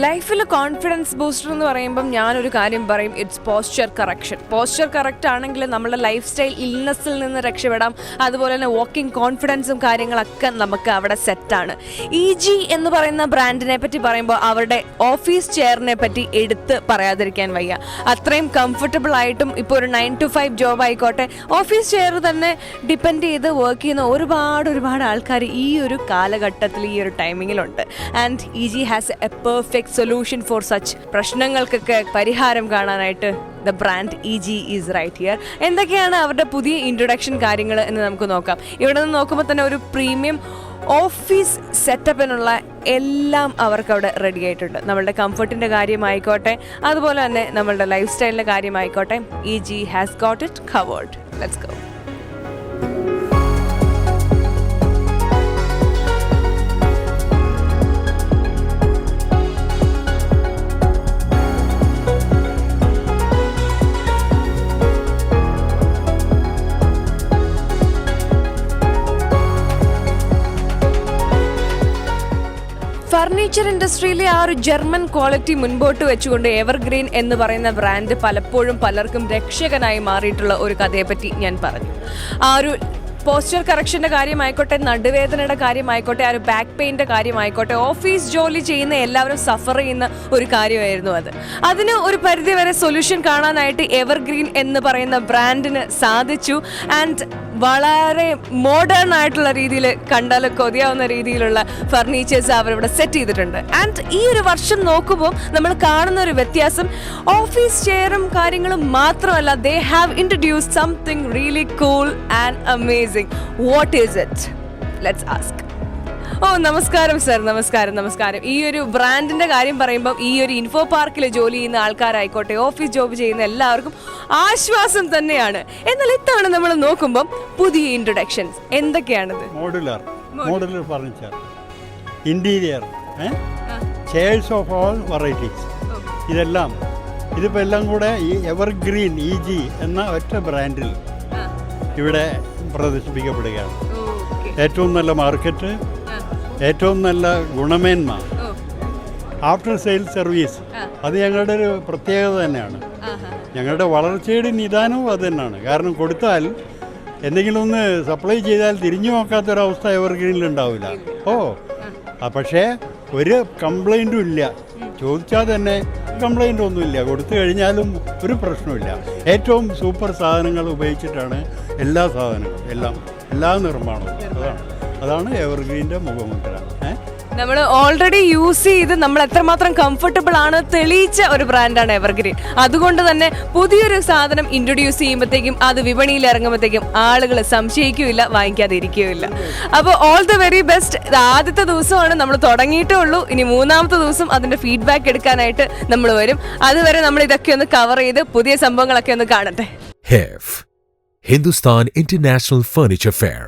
ലൈഫിൽ confidence booster എന്ന് പറയുമ്പം ഞാനൊരു കാര്യം പറയും, it's posture correction. Posture correct ആണെങ്കിൽ നമ്മുടെ ലൈഫ് സ്റ്റൈൽ ഇൽനെസ്സിൽ നിന്ന് രക്ഷപ്പെടാം. അതുപോലെ തന്നെ വാക്കിംഗ് കോൺഫിഡൻസും കാര്യങ്ങളൊക്കെ നമുക്ക് അവിടെ സെറ്റാണ്. EG എന്ന് പറയുന്ന ബ്രാൻഡിനെ പറ്റി പറയുമ്പോൾ അവരുടെ ഓഫീസ് ചെയറിനെ പറ്റി എടുത്ത് പറയാതിരിക്കാൻ വയ്യ. അത്രയും കംഫർട്ടബിൾ ആയിട്ടും ഇപ്പോൾ ഒരു 9 to 5 ജോബ് ആയിക്കോട്ടെ, ഓഫീസ് ചെയർ തന്നെ ഡിപ്പെൻഡ് ചെയ്ത് വർക്ക് ചെയ്യുന്ന ഒരുപാട് ആൾക്കാർ ഈ ഒരു കാലഘട്ടത്തിൽ ഈ ഒരു ടൈമിങ്ങിലുണ്ട്. And EG has a perfect solution for such പ്രശ്നങ്ങൾക്കൊക്കെ പരിഹാരം കാണാനായിട്ട് the brand EG is right here. എന്തൊക്കെയാണ് അവരുടെ പുതിയ ഇൻട്രൊഡക്ഷൻ കാര്യങ്ങൾ എന്ന് നമുക്ക് നോക്കാം. ഇവിടെ നിന്ന് നോക്കുമ്പോൾ തന്നെ ഒരു പ്രീമിയം ഓഫീസ് സെറ്റപ്പിനുള്ള എല്ലാം അവർക്ക് അവിടെ റെഡി ആയിട്ടുണ്ട്. നമ്മളുടെ കംഫർട്ടിൻ്റെ കാര്യമായിക്കോട്ടെ, അതുപോലെ തന്നെ നമ്മളുടെ ലൈഫ് സ്റ്റൈലിൻ്റെ കാര്യമായിക്കോട്ടെ, EG has got it covered. Let's go. Furniture ഇൻഡസ്ട്രിയിലെ ആ ഒരു ജർമ്മൻ ക്വാളിറ്റി മുൻപോട്ട് വെച്ചുകൊണ്ട് എവർഗ്രീൻ എന്ന് പറയുന്ന ബ്രാൻഡ് പലപ്പോഴും പലർക്കും രക്ഷകനായി മാറിയിട്ടുള്ള ഒരു കഥയെപ്പറ്റി ഞാൻ പറഞ്ഞു. ആ ഒരു പോസ്ചർ കറക്ഷൻ്റെ കാര്യമായിക്കോട്ടെ, നടുവേദനയുടെ കാര്യമായിക്കോട്ടെ, ആ ഒരു ബാക്ക് പെയിൻ്റെ കാര്യമായിക്കോട്ടെ, ഓഫീസ് ജോലി ചെയ്യുന്ന എല്ലാവരും സഫർ ചെയ്യുന്ന ഒരു കാര്യമായിരുന്നു അത്. അതിന് ഒരു പരിധിവരെ സൊല്യൂഷൻ കാണാനായിട്ട് എവർഗ്രീൻ എന്ന് പറയുന്ന ബ്രാൻഡിന് സാധിച്ചു. ആൻഡ് വളരെ മോഡേൺ ആയിട്ടുള്ള രീതിയിൽ, കണ്ടാൽ കൊതിയാവുന്ന രീതിയിലുള്ള ഫർണിച്ചേഴ്സ് അവരിവിടെ സെറ്റ് ചെയ്തിട്ടുണ്ട്. ആൻഡ് ഈ ഒരു വർഷം നോക്കുമ്പോൾ നമ്മൾ കാണുന്ന ഒരു വ്യത്യാസം, ഓഫീസ് ചെയറും കാര്യങ്ങളും മാത്രമല്ല, they have introduced something really cool and amazing. What is it? Let's ask. നമസ്കാരം സർ. നമസ്കാരം. ഈ ഒരു ബ്രാൻഡിന്റെ കാര്യം പറയുമ്പോൾ ഈ ഒരു ഇൻഫോ പാർക്കിൽ ജോലി ചെയ്യുന്ന ആൾക്കാരായിക്കോട്ടെ, ഓഫീസ് ജോബ് ചെയ്യുന്ന എല്ലാവർക്കും ആശ്വാസം തന്നെയാണ്. എന്നാൽ ഇത്തവണ നമ്മൾ നോക്കുമ്പോൾ പുതിയ ഇൻട്രൊഡക്ഷൻസ് എന്തൊക്കെയാണിത്? Modular furniture, interior, chairs of all varieties, ഇതിപ്പോൾ എല്ലാം കൂടെ ഈ എവർഗ്രീൻ EG എന്ന ഒറ്റ ബ്രാൻഡിൽ ഇവിടെ പ്രദർശിപ്പിക്കപ്പെടുകയാണ്. ഏറ്റവും നല്ല മാർക്കറ്റ്, ഏറ്റവും നല്ല ഗുണമേന്മ, ആഫ്റ്റർ സെയിൽ സർവീസ്, അത് ഞങ്ങളുടെ ഒരു പ്രത്യേകത തന്നെയാണ്. ഞങ്ങളുടെ വളർച്ചയുടെ നിദാനവും അത് തന്നെയാണ്. കാരണം കൊടുത്താൽ എന്തെങ്കിലും ഒന്ന് സപ്ലൈ ചെയ്താൽ തിരിഞ്ഞു നോക്കാത്തൊരവസ്ഥ എവർഗ്രീനിൽ ഉണ്ടാവില്ല. പക്ഷേ ഒരു കംപ്ലൈൻറ്റും ഇല്ല. ചോദിച്ചാൽ തന്നെ കംപ്ലൈൻ്റ് ഒന്നുമില്ല. കൊടുത്തു കഴിഞ്ഞാലും ഒരു പ്രശ്നമില്ല. ഏറ്റവും സൂപ്പർ സാധനങ്ങൾ ഉപയോഗിച്ചിട്ടാണ് എല്ലാ സാധനങ്ങളും, എല്ലാ നിർമ്മാണവും. അതാണ് എവർഗ്രീൻ്റെ മുഖമുദ്ര. നമ്മൾ ഓൾറെഡി യൂസ് ചെയ്ത് നമ്മൾ എത്രമാത്രം കംഫർട്ടബിൾ ആണ് തെളിയിച്ച ഒരു ബ്രാൻഡാണ് എവർഗ്രീൻ. അതുകൊണ്ട് തന്നെ പുതിയൊരു സാധനം ഇൻട്രൊഡ്യൂസ് ചെയ്യുമ്പോഴത്തേക്കും, അത് വിപണിയിൽ ഇറങ്ങുമ്പോഴത്തേക്കും ആളുകൾ സംശയിക്കുകയില്ല, വാങ്ങിക്കാതെ ഇരിക്കുകയില്ല. അപ്പോൾ ഓൾ ദ വെരി ബെസ്റ്റ്. ആദ്യത്തെ ദിവസമാണ് നമ്മൾ തുടങ്ങിയിട്ടേ ഉള്ളൂ. ഇനി 3ാമത്തെ ദിവസം അതിന്റെ ഫീഡ്ബാക്ക് എടുക്കാനായിട്ട് നമ്മൾ വരും. അതുവരെ നമ്മൾ ഇതൊക്കെ ഒന്ന് കവർ ചെയ്ത് പുതിയ സംഭവങ്ങളൊക്കെ ഒന്ന് കാണട്ടെ. Hindustan International Furniture Fair.